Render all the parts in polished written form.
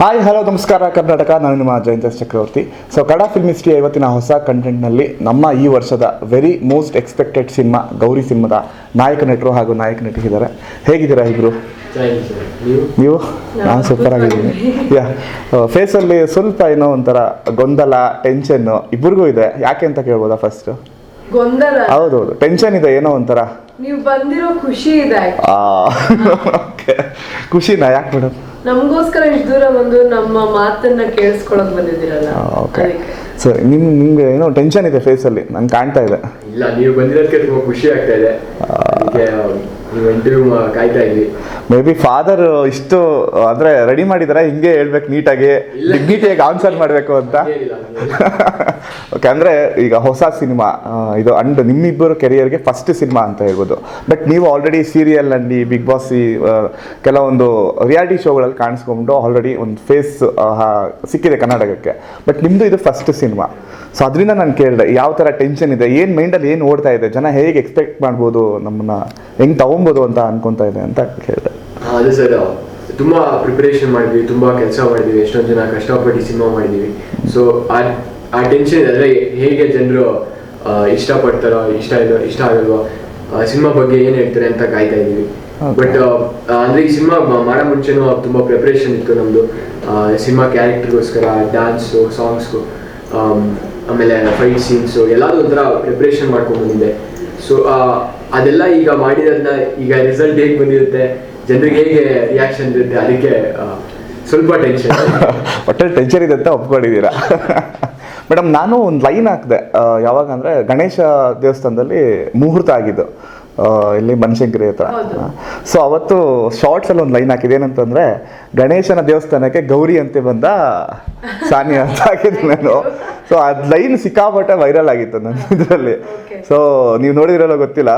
Hi hello ನಮಸ್ಕಾರ ಕರ್ನಾಟಕ, ನಾನು ನಿಮ್ಮ ಜಯಂತ ಚಕ್ರವರ್ತಿ. ಸೊ ಕನ್ನಡ ಫಿಲ್ಮ್ ಹಿಸ್ಟ್ರಿ ಇವತ್ತಿನ ಹೊಸ ಕಂಟೆಂಟ್ನಲ್ಲಿ ನಮ್ಮ ಈ ವರ್ಷದ very most expected cinema Gauri ಸಿನಿಮಾದ ನಾಯಕ ನಟರು ಹಾಗೂ ನಾಯಕ ನಟಿ ಇದ್ದಾರೆ. ಹೇಗಿದ್ದೀರಾ ಇಬ್ಬರು? ನೀವು? ನಾನು ಸೂಪರ್ ಆಗಿದ್ದೀನಿ. ಯಾ, ಫೇಸಲ್ಲಿ ಸ್ವಲ್ಪ ಏನೋ ಒಂಥರ ಗೊಂದಲ, ಟೆನ್ಷನ್ನು ಇಬ್ಬರಿಗೂ ಇದೆ. ಯಾಕೆ ಅಂತ ಕೇಳ್ಬೋದಾ? ಫಸ್ಟ್ ಗೊಂದಲ, ಹೌದೌದು, ಟೆನ್ಷನ್ ಇದೆ, ಏನೋ ಒಂಥರ. ನೀವು ಬಂದಿರೋ ಖುಷಿ ಇದೆ. ಖುಷಿನಾ? ಯಾಕೆ ಮೇಡಮ್? ನಮಗೋಸ್ಕರ ಇಷ್ಟು ದೂರ ಬಂದು ನಮ್ಮ ಮಾತನ್ನ ಕೇಳಿಸ್ಕೊಳಕ್ ಬಂದಿದ್ದೀರಲ್ಲ. ಓಕೆ, ಸರಿ. ನಿಮ್ಗೆ ಏನೋ ಟೆನ್ಷನ್ ಇದೆ ಫೇಸಲ್ಲಿ, ನಂಗೆ ಕಾಣ್ತಾ ಇದೆ. ಇಲ್ಲ, ನೀವು ಬಂದಿರೋದಕ್ಕೆ ತುಂಬಾ ಖುಷಿ ಆಗ್ತಾ ಇದೆ. ನೀವು ಇಂಟರ್ವ್ಯೂ ಕಾಯ್ತಾ ಇದ್ವಿ. ಮೇ ಬಿ ಫಾದರ್ ಇಷ್ಟು ಅಂದ್ರೆ ರೆಡಿ ಮಾಡಿದಾರೆ, ಹಿಂಗೆ ಹೇಳ್ಬೇಕು, ನೀಟಾಗಿ ಡಿಗ್ನಿಟಿಯಾಗಿ ಆನ್ಸರ್ ಮಾಡಬೇಕು ಅಂತ. ಓಕೆ, ಅಂದ್ರೆ ಈಗ ಹೊಸ ಸಿನಿಮಾ ಇದು ಅಂಡ್ ನಿಮ್ಮಿಬ್ಬರು ಕೆರಿಯರ್ಗೆ ಫಸ್ಟ್ ಸಿನಿಮಾ ಅಂತ ಹೇಳ್ಬೋದು. ಬಟ್ ನೀವು ಆಲ್ರೆಡಿ ಸೀರಿಯಲ್ ನಲ್ಲಿ, ಬಿಗ್ ಬಾಸ್, ಕೆಲವೊಂದು ರಿಯಾಲಿಟಿ ಶೋಗಳಲ್ಲಿ ಕಾಣಿಸ್ಕೊಂಡು ಆಲ್ರೆಡಿ ಒಂದು ಫೇಸ್ ಸಿಕ್ಕಿದೆ ಕರ್ನಾಟಕಕ್ಕೆ. ಬಟ್ ನಿಮ್ದು ಇದು ಫಸ್ಟ್ ಸಿನಿಮಾ. ಸೊ ಅದರಿಂದ ನಾನು ಕೇಳಿದೆ, ಯಾವ ಥರ ಟೆನ್ಷನ್ ಇದೆ, ಏನು ಮೈಂಡಲ್ಲಿ ಏನು ಓಡ್ತಾ ಇದೆ, ಜನ ಹೇಗೆ ಎಕ್ಸ್ಪೆಕ್ಟ್ ಮಾಡ್ಬೋದು, ನಮ್ಮನ್ನ ಹೆಂಗೆ ತಗೊಬೋದು ಅಂತ ಅನ್ಕೊತಾ ಇದೆ ಅಂತ ಕೇಳಿದೆ. ಅದೇ ಸರ್, ತುಂಬಾ ಪ್ರಿಪರೇಷನ್ ಮಾಡಿದ್ವಿ, ತುಂಬಾ ಕೆಲಸ ಮಾಡಿದ್ವಿ, ಎಷ್ಟೊಂದು ಜನ ಕಷ್ಟಪಟ್ಟು ಸಿನಿಮಾ ಮಾಡಿದ್ವಿ. ಸೊ ಆ ಟೆನ್ಷನ್ ಇದೆ, ಅಂದರೆ ಹೇಗೆ ಜನರು ಇಷ್ಟಪಡ್ತಾರೋ, ಇಷ್ಟ ಆಗಲ್ವೋ, ಸಿನಿಮಾ ಬಗ್ಗೆ ಏನು ಹೇಳ್ತಾರೆ ಅಂತ ಕಾಯ್ತಾ ಇದ್ದೀವಿ. ಬಟ್ ಅಂದ್ರೆ ಈ ಸಿನಿಮಾ ಮಾಡೋ ಮುಂಚೆನೂ ತುಂಬಾ ಪ್ರಿಪರೇಷನ್ ಇತ್ತು ನಮ್ದು. ಸಿನಿಮಾ ಕ್ಯಾರೆಕ್ಟರ್ಗೋಸ್ಕರ ಡ್ಯಾನ್ಸು, ಸಾಂಗ್ಸ್ಗು, ಆಮೇಲೆ ಫೈಟ್ ಸೀನ್ಸು ಎಲ್ಲದೂ ಒಂಥರ ಪ್ರಿಪ್ರೇಷನ್ ಮಾಡ್ಕೊಂಡು ಬಂದಿದೆ. ಸೊ ಅದೆಲ್ಲ ಈಗ ಮಾಡಿರೋದನ್ನ ಈಗ ರಿಸಲ್ಟ್ ಹೇಗೆ ಬಂದಿರುತ್ತೆ, ಜನರಿಗೆ ಹೇಗೆ ರಿಯಾಕ್ಷನ್ ಇರುತ್ತೆ, ಅದಕ್ಕೆ ಸ್ವಲ್ಪ ಟೆನ್ಷನ್. ಒಟ್ಟಲ್ಲಿ ಟೆನ್ಷನ್ ಇದೆ ಅಂತ ಒಪ್ಕೊಂಡಿದ್ದೀರಾ? ಮೇಡಮ್, ನಾನು ಒಂದು ಲೈನ್ ಹಾಕಿದೆ. ಯಾವಾಗ ಅಂದರೆ ಗಣೇಶ ದೇವಸ್ಥಾನದಲ್ಲಿ ಮುಹೂರ್ತ ಆಗಿದ್ದು, ಇಲ್ಲಿ ಬನಶಂಕರಿ ಹತ್ರ. ಸೊ ಅವತ್ತು ಶಾರ್ಟ್ಸಲ್ಲಿ ಒಂದು ಲೈನ್ ಹಾಕಿದೆ, ಏನಂತಂದರೆ ಗಣೇಶನ ದೇವಸ್ಥಾನಕ್ಕೆ ಗೌರಿ ಅಂತ ಬಂದ ಸಾನಿಯಾ ಅಂತ ಹಾಕಿದ್ದೆ ನಾನು. ಸೊ ಅದು ಲೈನ್ ಸಿಕ್ಕಾಪಟ್ಟೆ ವೈರಲ್ ಆಗಿತ್ತು ನನ್ನ ಇದರಲ್ಲಿ. ಸೊ ನೀವು ನೋಡಿದಿರಲ್ಲ ಗೊತ್ತಿಲ್ಲ,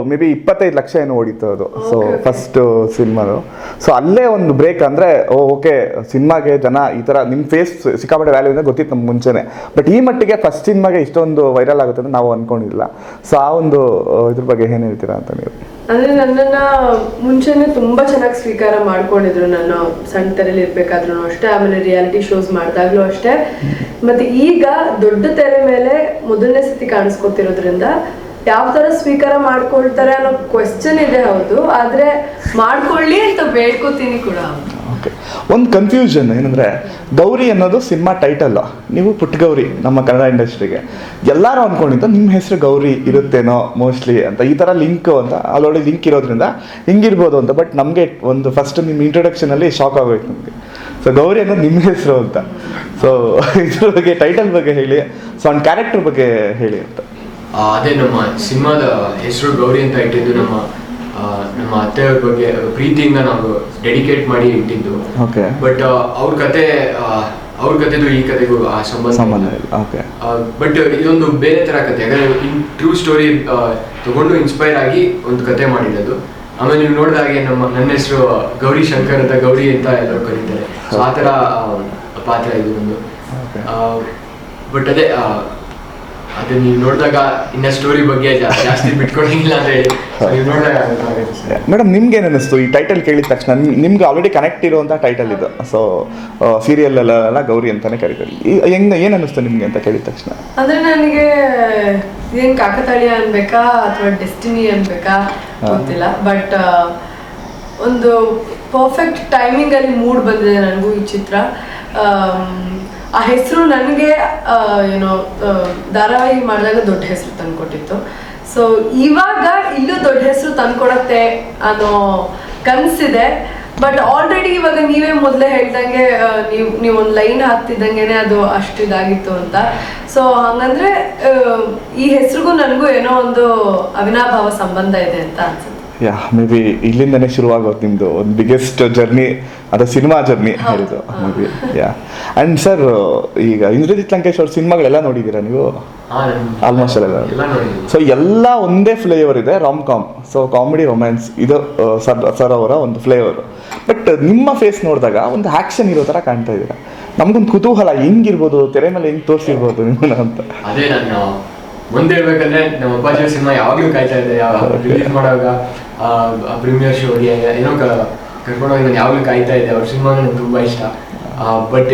ಮೇ ಬಿ 25 ಲಕ್ಷ ಏನೋ ಓಡಿತ್ತು ಅದು. So first ಸಿನಿಮಾದು. ಸೊ ಅಲ್ಲೇ ಒಂದು ಬ್ರೇಕ್, ಅಂದರೆ ಓಕೆ, ಸಿನಿಮಾಗೆ ಜನ ಈ ಥರ ನಿಮ್ಮ ಫೇಸ್ ಸಿಕ್ಕಾಪಟ್ಟೆ ವ್ಯಾಲ್ಯೂ ಇಂದ ಗೊತ್ತಿತ್ತು ನಮ್ಗೆ ಮುಂಚೆನೆ. ಬಟ್ ಈ ಮಟ್ಟಿಗೆ ಫಸ್ಟ್ ಸಿನಿಮಾಗೆ ಇಷ್ಟೊಂದು ವೈರಲ್ ಆಗುತ್ತೆ ಅಂತ ನಾವು ಅಂದ್ಕೊಂಡಿಲ್ಲ. ಸೊ ಆ ಒಂದು ಇದ್ರ ಬಗ್ಗೆ ಏನು ಹೇಳ್ತೀರಾ ಅಂತ ನೀವು? ಅಂದ್ರೆ ನನ್ನನ್ನ ಮುಂಚೆನೆ ತುಂಬಾ ಚೆನ್ನಾಗಿ ಸ್ವೀಕಾರ ಮಾಡ್ಕೊಂಡಿದ್ರು. ನಾನು ಸಣ್ಣ ತೆರೆಲಿ ಇರ್ಬೇಕಾದ್ರೂ ಅಷ್ಟೇ, ಆಮೇಲೆ ರಿಯಾಲಿಟಿ ಶೋಸ್ ಮಾಡಿದಾಗ್ಲೂ ಅಷ್ಟೇ, ಮತ್ತೆ ಈಗ ದೊಡ್ಡ ತೆರೆ ಮೇಲೆ ಮೊದಲನೇ ಸತಿ ಕಾಣಿಸ್ಕೊತಿರೋದ್ರಿಂದ ಯಾವ ತರ ಸ್ವೀಕಾರ ಮಾಡ್ಕೊಳ್ತಾರೆ ಅನ್ನೋ ಕ್ವೆಶ್ಚನ್ ಇದೆ. ಹೌದು, ಆದ್ರೆ ಮಾಡ್ಕೊಳ್ಳಿ ಅಂತ ಬೇಡ್ಕೋತೀನಿ ಕೂಡ. ಓಕೆ, ಒಂದು ಕನ್ಫ್ಯೂಷನ್ ಏನಂದರೆ, ಗೌರಿ ಅನ್ನೋದು ಸಿನಿಮಾ ಟೈಟಲ್. ನೀವು ಪುಟ್ಟ ಗೌರಿ ನಮ್ಮ ಕನ್ನಡ ಇಂಡಸ್ಟ್ರಿಗೆ ಎಲ್ಲರೂ ಅಂದ್ಕೊಂಡಿದ್ದು ನಿಮ್ಮ ಹೆಸರು ಗೌರಿ ಇರುತ್ತೇನೋ ಮೋಸ್ಟ್ಲಿ ಅಂತ, ಈ ಥರ ಲಿಂಕ್ ಅಂತ ಆಲ್ರೆಡಿ ಲಿಂಕ್ ಇರೋದ್ರಿಂದ ಹಿಂಗಿರ್ಬೋದು ಅಂತ. ಬಟ್ ನಮಗೆ ಒಂದು ಫಸ್ಟ್ ನಿಮ್ಮ ಇಂಟ್ರೊಡಕ್ಷನಲ್ಲಿ ಶಾಕ್ ಆಗೋಯ್ತು ನಮಗೆ. ಸೊ ಗೌರಿ ಅನ್ನೋದು ನಿಮ್ಮ ಹೆಸರು ಅಂತ. ಸೊ ಇದ್ರ ಬಗ್ಗೆ, ಟೈಟಲ್ ಬಗ್ಗೆ ಹೇಳಿ, ಸೊ ಒಂದು ಕ್ಯಾರೆಕ್ಟರ್ ಬಗ್ಗೆ ಹೇಳಿ ಅಂತ. ಅದೇ ನಮ್ಮ ಸಿನಿಮಾದ ಹೆಸರು ಗೌರಿ ಅಂತ ಇಟ್ಟಿದ್ದು ನಮ್ಮ ಅತ್ತೆಯವ್ರ ಬಗ್ಗೆ ಪ್ರೀತಿಯಿಂದ ನಾವು ಡೆಡಿಕೇಟ್ ಮಾಡಿ ಇಟ್ಟಿದ್ದು. ಬಟ್ ಅವ್ರ ಕತೆದು ಈ ಕತೆಗೂ ಆ ಸಂಬಂಧ ಇಲ್ಲ. ಬಟ್ ಇದೊಂದು ಬೇರೆ ತರ ಕತೆ, ಯಾಕಂದ್ರೆ ಟ್ರೂ ಸ್ಟೋರಿ ತಗೊಂಡು ಇನ್ಸ್ಪೈರ್ ಆಗಿ ಒಂದು ಕತೆ ಮಾಡಿರೋದು. ಆಮೇಲೆ ನೀವು ನೋಡಿದಾಗೆ ನನ್ನ ಹೆಸರು ಗೌರಿ ಶಂಕರ್ ಅಂತ, ಗೌರಿ ಅಂತ ಎಲ್ಲರೂ ಕರೀತಾರೆ. ಸೊ ಆ ಥರ ಪಾತ್ರ ಇದು ಒಂದು. ಬಟ್ ಅದೇ ನೀವು ನೋಡಿದಾಗ ಇನ್ನ ಸ್ಟೋರಿ ಬಗ್ಗೆ ಜಾಸ್ತಿ ಬಿಟ್ಕೊಳಂಗಿಲ್ಲ ಅಂತ ಹೇಳಿ ನೀವು ನೋಡಿದಾಗ. ಮೇಡಮ್, ನಿಮ್ಗೆ ಏನು ಅನ್ನಿಸ್ತು ಈ ಟೈಟಲ್ ಕೇಳಿದ ತಕ್ಷಣ? ನಿಮ್ಗೆ ಆಲ್ರೆಡಿ ಕನೆಕ್ಟ್ ಇರುವಂಥ ಟೈಟಲ್ ಇದು. ಸೊ ಸೀರಿಯಲ್ಲೆಲ್ಲ ಗೌರಿ ಅಂತಾನೆ ಕರೀತಾರೆ. ಏನು ಅನ್ನಿಸ್ತು ನಿಮ್ಗೆ ಅಂತ ಕೇಳಿದ ತಕ್ಷಣ? ಅಂದ್ರೆ ನನಗೆ ಏನ್ ಕಾಕತಾಳೀಯ ಅನ್ಬೇಕಾ ಅಥವಾ ಡೆಸ್ಟಿನಿ ಅನ್ಬೇಕಾ ಗೊತ್ತಿಲ್ಲ. ಬಟ್ ಒಂದು ಪರ್ಫೆಕ್ಟ್ ಟೈಮಿಂಗ್ ಅಲ್ಲಿ ಮೂಡ್ ಬಂದಿದೆ ನನಗೂ ಈ ಚಿತ್ರ. ಆ ಹೆಸರು ನನಗೆ ಏನೋ ಧಾರಾವಾಹಿ ಮಾಡಿದಾಗ ದೊಡ್ಡ ಹೆಸರು ತಂದ್ಕೊಟ್ಟಿತ್ತು. ಸೊ ಇವಾಗ ಇಲ್ಲೂ ದೊಡ್ಡ ಹೆಸರು ತಂದ್ಕೊಡತ್ತೆ ಅನ್ನೋ ಕನಸಿದೆ. ಬಟ್ ಆಲ್ರೆಡಿ ಇವಾಗ ನೀವೇ ಮೊದಲೇ ಹೇಳ್ದಂಗೆ ನೀವು ಒಂದು ಲೈನ್ ಹಾಕ್ತಿದ್ದಂಗೆನೆ ಅದು ಅಷ್ಟು ಇದಾಗಿತ್ತು ಅಂತ. ಸೊ ಹಂಗಂದ್ರೆ ಈ ಹೆಸರಿಗೂ ನನಗೂ ಏನೋ ಒಂದು ಅವಿನಾಭಾವ ಸಂಬಂಧ ಇದೆ ಅಂತ ಅನ್ಸುತ್ತೆ. ಯಾ, ಮೇ ಬಿ ಇಲ್ಲಿಂದನೇ ಶುರುವಾಗೋದು ನಿಮ್ಮದು ಒಂದು ಬಿಗ್ಗೆಸ್ಟ್ ಜರ್ನಿ, ಅದು ಸಿನಿಮಾ ಜರ್ನಿ ಹೇಳಿದ್ದು may be. Yeah, and sir, ಈಗ ಇಂದ್ರಜಿತ್ ಲಂಕೇಶ್ ಅವ್ರ ಸಿನಿಮಾಗಳೆಲ್ಲ ನೋಡಿದ್ದೀರಾ ನೀವು? ಆಲ್ಮೋಸ್ಟ್ ಎಲ್ಲ. ಸೊ ಎಲ್ಲ ಒಂದೇ ಫ್ಲೇವರ್ ಇದೆ, rom com. So comedy, romance, ಇದು ಸರ್ ಅವರ ಒಂದು ಫ್ಲೇವರ್. ಬಟ್ ನಿಮ್ಮ ಫೇಸ್ ನೋಡಿದಾಗ ಒಂದು ಆ್ಯಕ್ಷನ್ ಇರೋ ಥರ ಕಾಣ್ತಾ ಇದ್ದೀರಾ. ನಮಗೊಂದು ಕುತೂಹಲ, ಹೆಂಗಿರ್ಬೋದು ತೆರೆ ಮೇಲೆ, ಹೆಂಗೆ ತೋರಿಸಿರ್ಬೋದು ನಿಮ್ಮನ್ನ ಅಂತ. ಅದೇ ನಾನು ಮುಂದೆ ಹೇಳ್ಬೇಕಂದ್ರೆ, ನಮ್ಮ ಅಪ್ಪಾಜಿ ಸಿನಿಮಾ ಯಾವಾಗಲೂ ಕಾಯ್ತಾ ಇದೆ. ರಿಲೀಸ್ ಮಾಡುವಾಗ ಪ್ರೀಮಿಯರ್ ಶೋ ಏನೋ ಕರ್ಕೊಂಡೋಗಿ ನಾನು ಯಾವಾಗಲೂ ಕಾಯ್ತಾ ಇದ್ದೆ. ಅವ್ರ ಸಿನಿಮಾ ನನಗೆ ತುಂಬ ಇಷ್ಟ. ಬಟ್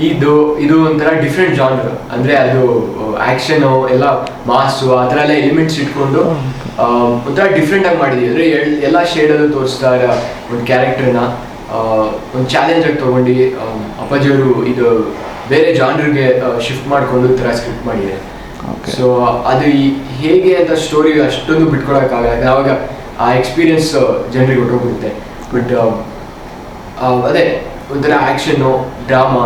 ಇದು ಒಂಥರ ಡಿಫ್ರೆಂಟ್ ಜಾನರ್, ಅಂದರೆ ಅದು ಆ್ಯಕ್ಷನು ಎಲ್ಲ ಮಾಸು ಆ ಥರ ಎಲ್ಲ ಎಲಿಮೆಂಟ್ಸ್ ಇಟ್ಕೊಂಡು ಒಂಥರ ಡಿಫ್ರೆಂಟಾಗಿ ಮಾಡಿದ್ದೀವಿ. ಅಂದರೆ ಎಲ್ಲ ಶೇಡಲ್ಲೂ ತೋರಿಸ್ತಾ ಇರೋ ಒಂದು ಕ್ಯಾರೆಕ್ಟರ್ನ ಒಂದು ಚಾಲೆಂಜಾಗಿ ತೊಗೊಂಡು ಅಪ್ಪಾಜಿಯವರು ಇದು ಬೇರೆ ಜಾನ್ರಿಗೆ ಶಿಫ್ಟ್ ಮಾಡಿಕೊಂಡು ಈ ಥರ ಸ್ಕ್ರಿಪ್ಟ್ ಮಾಡಿದೆ. ಸೊ ಅದು ಹೇಗೆ ಅಂತ ಸ್ಟೋರಿ ಅಷ್ಟೊಂದು ಬಿಟ್ಕೊಳಕ್ಕಾಗಲ್ಲ, ಯಾಕಂದ್ರೆ ಆವಾಗ ಆ ಎಕ್ಸ್ಪೀರಿಯನ್ಸ್ ಜನರಿಗೆ ಹೊಟ್ಟೋಗುತ್ತೆ. ಬಟ್ ಅದೇ ಒಂಥರ ಆ್ಯಕ್ಷನ್ನು, ಡ್ರಾಮಾ,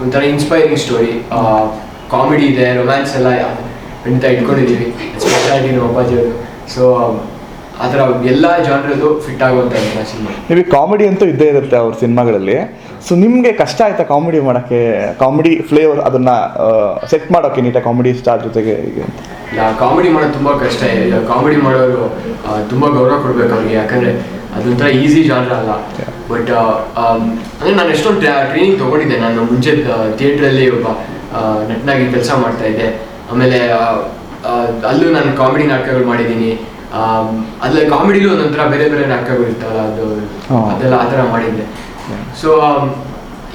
ಒಂಥರ ಇನ್ಸ್ಪೈರಿಂಗ್ ಸ್ಟೋರಿ, ಕಾಮಿಡಿ ಇದೆ, ರೊಮ್ಯಾನ್ಸ್ ಎಲ್ಲ ಖಂಡಿತ ಇಟ್ಕೊಂಡಿದ್ದೀವಿ. ಸ್ಪೆಷಾಲಿಟಿ ನಮ್ಮ ಅಪ್ಪಾಜಿಯವರು. ಸೊ ಆ ಥರ ಎಲ್ಲ ಜಾನ್ರದ್ದು ಫಿಟ್ ಆಗುವಂಥ ಸಿನಿಮಾ. ನಿಮಗೆ ಕಾಮಿಡಿ ಅಂತೂ ಇದ್ದೇ ಇರುತ್ತೆ ಅವ್ರ ಸಿನಿಮಾಗಳಲ್ಲಿ. ಸೊ ನಿಮಗೆ ಕಷ್ಟ ಆಯ್ತಾ ಕಾಮಿಡಿ ಮಾಡೋಕ್ಕೆ, ಕಾಮಿಡಿ ಫ್ಲೇವರ್ ಅದನ್ನು ಸೆಟ್ ಮಾಡೋಕ್ಕೆ ನೀಟಾಗಿ ಕಾಮಿಡಿ ಸ್ಟಾರ್ ಜೊತೆಗೆ ಹೀಗೆ ಅಂತ? ಕಾಮಿಡಿ ಮಾಡೋದು ತುಂಬ ಕಷ್ಟ ಇದೆ. ಕಾಮಿಡಿ ಮಾಡೋರು ತುಂಬ ಗೌರವ ಕೊಡಬೇಕು ಅವ್ರಿಗೆ, ಯಾಕಂದರೆ ಅದೊಂಥರ ಈಸಿ ಜಾನ್ರ ಅಲ್ಲ. ಬಟ್ ಅಂದರೆ ನಾನು ಎಷ್ಟೊಂದು ಟ್ರೈನಿಂಗ್ ತೊಗೊಂಡಿದ್ದೆ. ನಾನು ಮುಂಚೆ ಥಿಯೇಟ್ರಲ್ಲಿ ಒಬ್ಬ ನಟನಾಗಿ ಕೆಲಸ ಮಾಡ್ತಾ ಇದ್ದೆ. ಆಮೇಲೆ ಅಲ್ಲೂ ನಾನು ಕಾಮಿಡಿ ನಾಟಕಗಳು ಮಾಡಿದ್ದೀನಿ. ಅದ್ರಲ್ಲಿ ಕಾಮಿಡಿಲೂ ಒಂದೊಂಥರ ಬೇರೆ ಬೇರೆ ನಾಟಕಗಳು ಇರ್ತಲ್ಲ, ಅದೆಲ್ಲ ಆ ಥರ ಮಾಡಿದ್ದೆ. ಸೊ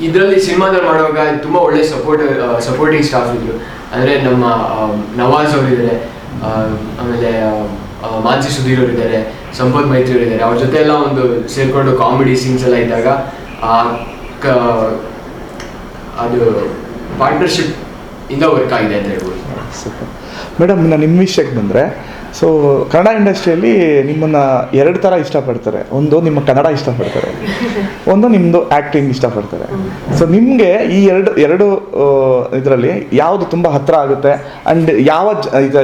ಇದರಲ್ಲಿ ಸಿನಿಮಾದಲ್ಲಿ ಮಾಡುವಾಗ ತುಂಬ ಒಳ್ಳೆ ಸಪೋರ್ಟಿಂಗ್ ಸ್ಟಾಫ್ ಇದ್ರು. ಅಂದರೆ ನಮ್ಮ ನವಾಜ್ ಅವರಿದ್ದಾರೆ, ಆಮೇಲೆ ಮಾನ್ಸಿ ಸುಧೀರ್ ಅವರಿದ್ದಾರೆ, ಸಂಪತ್ ಮೈತ್ರಿ ಅವರಿದ್ದಾರೆ. ಅವ್ರ ಜೊತೆ ಎಲ್ಲ ಒಂದು ಸೇರಿಕೊಂಡು ಕಾಮಿಡಿ ಸೀನ್ಸ್ ಎಲ್ಲ ಇದ್ದಾಗ ಅದು ಪಾರ್ಟ್ನರ್ಶಿಪ್ ಇಂದ ವರ್ಕ್ ಆಗಿದೆ ಅಂತ ಹೇಳ್ಬೋದು. ಮೇಡಮ್, ನಿಮ್ಮ ವಿಷಯಕ್ಕೆ ಬಂದರೆ, ಸೊ ಕನ್ನಡ ಇಂಡಸ್ಟ್ರಿಯಲ್ಲಿ ನಿಮ್ಮನ್ನು ಎರಡು ಥರ ಇಷ್ಟಪಡ್ತಾರೆ. ಒಂದು ನಿಮ್ಮ ಕನ್ನಡ ಇಷ್ಟಪಡ್ತಾರೆ, ಒಂದು ನಿಮ್ಮದು ಆ್ಯಕ್ಟಿಂಗ್ ಇಷ್ಟಪಡ್ತಾರೆ. ಸೊ ನಿಮಗೆ ಈ ಎರಡು ಇದರಲ್ಲಿ ಯಾವುದು ತುಂಬ ಹತ್ತಿರ ಆಗುತ್ತೆ? ಆ್ಯಂಡ್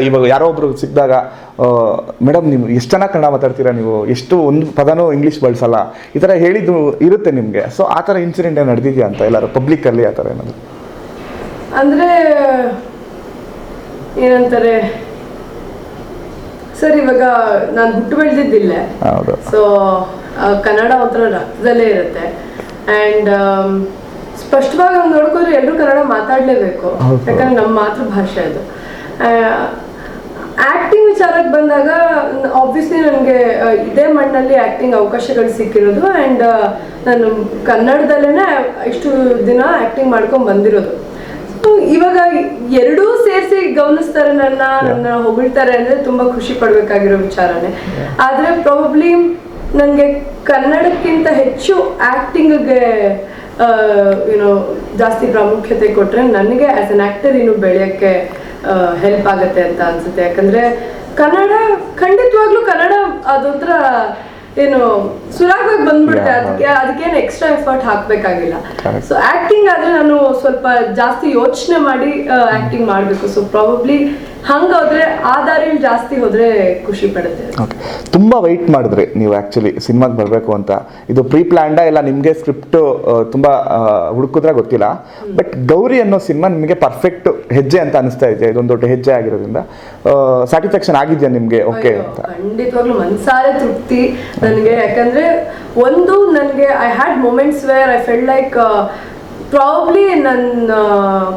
ಇವಾಗ ಯಾರೋ ಒಬ್ರು ಸಿಕ್ಕಿದಾಗ, ಮೇಡಮ್ ನೀವು ಎಷ್ಟು ಚೆನ್ನಾಗಿ ಕನ್ನಡ ಮಾತಾಡ್ತೀರಾ, ನೀವು ಎಷ್ಟು ಒಂದು ಪದನೂ ಇಂಗ್ಲೀಷ್ ಬಳಸಲ್ಲ, ಈ ಥರ ಹೇಳಿದ್ದು ಇರುತ್ತೆ ನಿಮಗೆ. ಸೊ ಆ ಥರ ಇನ್ಸಿಡೆಂಟ್ ಏನು ನಡೆದಿದೆಯಾ ಅಂತ ಎಲ್ಲರೂ ಪಬ್ಲಿಕ್ಕಲ್ಲಿ ಆ ಥರ ಏನಾದರೂ? ಅಂದರೆ ಏನಂತಾರೆ ಸರ್, ಇವಾಗ ನಾನು ಹುಟ್ಟು ಬೆಳೆದಿದ್ದಿಲ್ಲ. ಸೊ ಕನ್ನಡ ಒಂಥರ ರಕ್ತದಲ್ಲೇ ಇರುತ್ತೆ. ಆ್ಯಂಡ್ ಸ್ಪಷ್ಟವಾಗಿ ಒಂದು ನೋಡ್ಕೊಂಡ್ರೆ ಎಲ್ಲರೂ ಕನ್ನಡ ಮಾತಾಡಲೇಬೇಕು, ಯಾಕಂದ್ರೆ ನಮ್ಮ ಮಾತೃಭಾಷೆ ಅದು. ಆ್ಯಕ್ಟಿಂಗ್ ವಿಚಾರಕ್ಕೆ ಬಂದಾಗ ಆಬ್ವಿಯಸ್ಲಿ ನನಗೆ ಇದೇ ಮಣ್ಣಲ್ಲಿ ಆ್ಯಕ್ಟಿಂಗ್ ಅವಕಾಶಗಳು ಸಿಕ್ಕಿರೋದು. ಆ್ಯಂಡ್ ನಾನು ಕನ್ನಡದಲ್ಲೇ ಇಷ್ಟು ದಿನ ಆ್ಯಕ್ಟಿಂಗ್ ಮಾಡ್ಕೊಂಡು ಬಂದಿರೋದು. ಇವಾಗ ಎರಡೂ ಸೇರಿಸಿ ಗಮನಿಸ್ತಾರೆ, ನನ್ನ ಹೊಗಳ್ತಾರೆ ಅಂದ್ರೆ ತುಂಬಾ ಖುಷಿ ಪಡ್ಬೇಕಾಗಿರೋ ವಿಚಾರನೇ. ಆದ್ರೆ ಪ್ರಾಬಬ್ಲಿ ನನಗೆ ಕನ್ನಡಕ್ಕಿಂತ ಹೆಚ್ಚು ಆಕ್ಟಿಂಗ್ಗೆ ಜಾಸ್ತಿ ಪ್ರಾಮುಖ್ಯತೆ ಕೊಟ್ರೆ ನನಗೆ ಆಸ್ ಅನ್ ಆಕ್ಟರ್ ಇನ್ನು ಬೆಳೆಯಕ್ಕೆ ಹೆಲ್ಪ್ ಆಗುತ್ತೆ ಅಂತ ಅನ್ಸುತ್ತೆ. ಯಾಕಂದ್ರೆ ಕನ್ನಡ ಖಂಡಿತವಾಗ್ಲೂ ಕನ್ನಡ ಅದೊಂಥರ ಏನು ಸುಲಭವಾಗಿ ಬಂದ್ಬಿಡುತ್ತೆ. ಅದಕ್ಕೇನು ಎಕ್ಸ್ಟ್ರಾ ಎಫರ್ಟ್ ಹಾಕ್ಬೇಕಾಗಿಲ್ಲ. ಸೊ ಆಕ್ಟಿಂಗ್ ಆದ್ರೆ ನಾನು ಸ್ವಲ್ಪ ಜಾಸ್ತಿ ಯೋಚನೆ ಮಾಡಿ ಆಕ್ಟಿಂಗ್ ಮಾಡ್ಬೇಕು. ಸೊ ಪ್ರಾಬಬ್ಲಿ ಹಂಗೋದ್ರೆ ಆ ದಾರಿಯಲ್ಲಿ ಜಾಸ್ತಿ ಹೋದ್ರೆ ಖುಷಿ ಪಡುತ್ತೆ. ತುಂಬಾ ವೆಯ್ಟ್ ಮಾಡಿದ್ರಿ ನೀವು ಆಕ್ಚುಲಿ ಸಿನಿಮಾಗೆ ಬರಬೇಕು ಅಂತ. ಇದು ಪ್ರೀ ಪ್ಲಾನ್ಡಾ ಇಲ್ಲ ನಿಮಗೆ ಸ್ಕ್ರಿಪ್ಟ್ ತುಂಬಾ ಹುಡುಕಿದ್ರೆ ಗೊತ್ತಿಲ್ಲ, ಬಟ್ ಗೌರಿ ಅನ್ನೋ ಸಿನಿಮಾ ನಿಮಗೆ ಪರ್ಫೆಕ್ಟ್ ಹೆಜ್ಜೆ ಅಂತ ಅನಿಸ್ತಾ ಇದೆ. ಇದೊಂದು ದೊಡ್ಡ ಹೆಜ್ಜೆ ಆಗಿರೋದ್ರಿಂದ ಸ್ಯಾಟಿಸ್ಫ್ಯಾಕ್ಷನ್ ಆಗಿದೆಯಾ ನಿಮಗೆ? ಓಕೆ ಅಂತ ಖಂಡಿತವಾಗ್ಲೂ ಮನಸಾರೆ ತೃಪ್ತಿ ನನಗೆ. ಯಾಕಂದ್ರೆ ಒಂದು ನನಗೆ I had moments where I felt like probably ನನ್ನ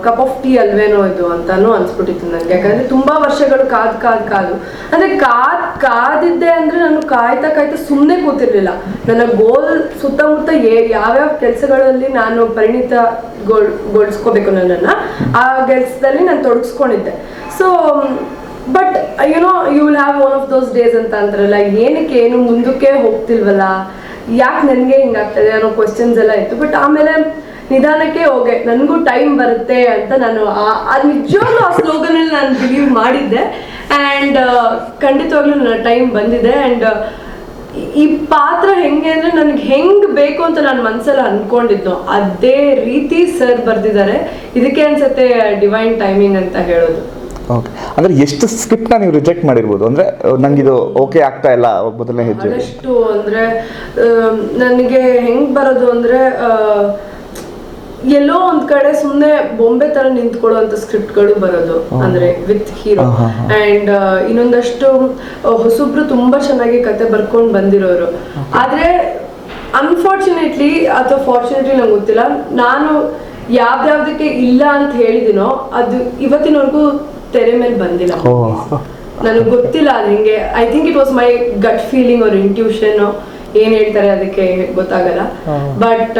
ಕಪ್ ಆಫ್ ಟೀ ಅಲ್ವೇನೋ ಇದು ಅಂತಾನು ಅನ್ಸ್ಬಿಟ್ಟಿತ್ತು ನನಗೆ. ಯಾಕಂದ್ರೆ ತುಂಬಾ ವರ್ಷಗಳು ಕಾದು ಅಂದ್ರೆ ಕಾದಿದ್ದೆ ಅಂದ್ರೆ ನಾನು ಕಾಯ್ತಾ ಸುಮ್ಮನೆ ಕೂತಿರ್ಲಿಲ್ಲ. ನನ್ನ ಗೋಲ್ ಸುತ್ತಮುತ್ತ ಯಾವ್ಯಾವ ಕೆಲಸಗಳಲ್ಲಿ ನಾನು ಪರಿಣಿತಗೊಳಿಸ್ಕೋಬೇಕು ನನ್ನನ್ನ, ಆ ಕೆಲಸದಲ್ಲಿ ನಾನು ತೊಡಗಿಸ್ಕೊಂಡಿದ್ದೆ. So but you will have one of those days ಅಂತ ಅಂತಾರಲ್ಲ, ಏನಕ್ಕೆ ಏನು ಮುಂದಕ್ಕೆ ಹೋಗ್ತಿಲ್ವಲ್ಲ, ಯಾಕೆ ನನಗೆ ಹಿಂಗಾಗ್ತದೆ ಅನ್ನೋ ಕ್ವಶನ್ಸ್ ಎಲ್ಲ ಇತ್ತು. ಬಟ್ ಆಮೇಲೆ ನಿಧಾನಕ್ಕೆ ಹೋಗೆ ನನಗೂ ಟೈಮ್ ಬರುತ್ತೆ ಅಂತ ನಾನು ನಿಜವಾಗ್ಲೂ ಆ ಸ್ಲೋಗನಲ್ಲಿ ನಾನು ಬಿಲೀವ್ ಮಾಡಿದ್ದೆ. ಆ್ಯಂಡ್ ಖಂಡಿತವಾಗ್ಲೂ ನನ್ನ ಟೈಮ್ ಬಂದಿದೆ. ಆ್ಯಂಡ್ ಈ ಪಾತ್ರ ಹೆಂಗೆ ಅಂದರೆ ನನಗೆ ಹೆಂಗೆ ಬೇಕು ಅಂತ ನಾನು ಮನಸ್ಸಲ್ಲಿ ಅಂದ್ಕೊಂಡಿದ್ದು ಅದೇ ರೀತಿ ಸರ್ ಬರ್ದಿದ್ದಾರೆ. ಇದಕ್ಕೆ ಅನ್ಸುತ್ತೆ ಡಿವೈನ್ ಟೈಮಿಂಗ್ ಅಂತ ಹೇಳೋದು. ಓಕೆ, ಅಂದರೆ ಎಷ್ಟು ಸ್ಕ್ರಿಪ್ಟ್ನ ನೀವು ರಿಜೆಕ್ಟ್ ಮಾಡಿರ್ಬೋದು? ಅಂದರೆ ನಂಗೆ ಇದು ಓಕೆ ಆಗ್ತಾ ಇಲ್ಲ ಮೊದಲನೇ ಹೆಜ್ಜೆ. ಎಷ್ಟು ಅಂದರೆ ನನಗೆ ಹೆಂಗೆ ಬರೋದು ಅಂದರೆ ಎಲ್ಲೋ ಒಂದ್ ಕಡೆ ಸುಮ್ನೆ ಬೊಂಬೆ ತರ ನಿಂತ್ಕೊಳ್ಳುವಂತ ಸ್ಕ್ರಿಪ್ಟ್ಗಳು ಬರೋದು, ಅಂದ್ರೆ ವಿತ್ ಹೀರೋ. ಅಂಡ್ ಇನ್ನೊಂದಷ್ಟು ಹೊಸಬ್ರು ತುಂಬಾ ಚೆನ್ನಾಗಿ ಕತೆ ಬರ್ಕೊಂಡು ಬಂದಿರೋರು. ಆದ್ರೆ ಅನ್ಫಾರ್ಚುನೇಟ್ಲಿ ಅಥವಾ ಫಾರ್ಚುನೇಟ್ಲಿ ನಂಗೆ ಗೊತ್ತಿಲ್ಲ, ನಾನು ಯಾವ್ದಾವ್ದಕ್ಕೆ ಇಲ್ಲ ಅಂತ ಹೇಳಿದಿನೋ ಅದು ಇವತ್ತಿನವರೆಗೂ ತೆರೆ ಮೇಲೆ ಬಂದಿಲ್ಲ. ನನಗೆ ಗೊತ್ತಿಲ್ಲ ಅದು ಹಿಂಗೆ. I think it was my gut feeling or intuition. ಏನ್ ಹೇಳ್ತಾರೆ ಅದಕ್ಕೆ ಗೊತ್ತಾಗಲ್ಲ. ಬಟ್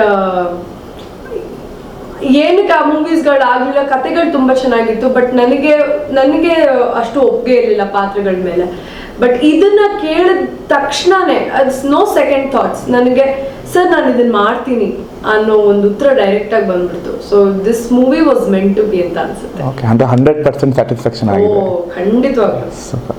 ಏನಕ್ಕೆ ಆ ಮೂವೀಸ್ಗಳು ಆಗ್ಲಿಲ್ಲ, ಕತೆಗಳು ತುಂಬಾ ಚೆನ್ನಾಗಿತ್ತು, ಬಟ್ ನನಗೆ ಅಷ್ಟು ಒಪ್ಪಿಗೆ ಇರಲಿಲ್ಲ ಪಾತ್ರಗಳ ಮೇಲೆ. ಬಟ್ ಇದನ್ನ ಕೇಳಿದ ತಕ್ಷಣನೇ ನೋ ಸೆಕೆಂಡ್ ಥಾಟ್ಸ್, ನನಗೆ ಸರ್ ನಾನು ಇದನ್ನ ಮಾಡ್ತೀನಿ ಅನ್ನೋ ಒಂದು ಉತ್ತರ ಡೈರೆಕ್ಟ್ ಆಗಿ ಬಂದ್ಬಿಡ್ತು. So this movie was meant to be ಅಂತ ಅನ್ಸುತ್ತೆ. ಓಕೆ, 100% ಸ್ಯಾಟಿಸ್ಫ್ಯಾಕ್ಷನ್ ಆಗಿದೆ. ಖಂಡಿತವಾಗ್ಲೂ.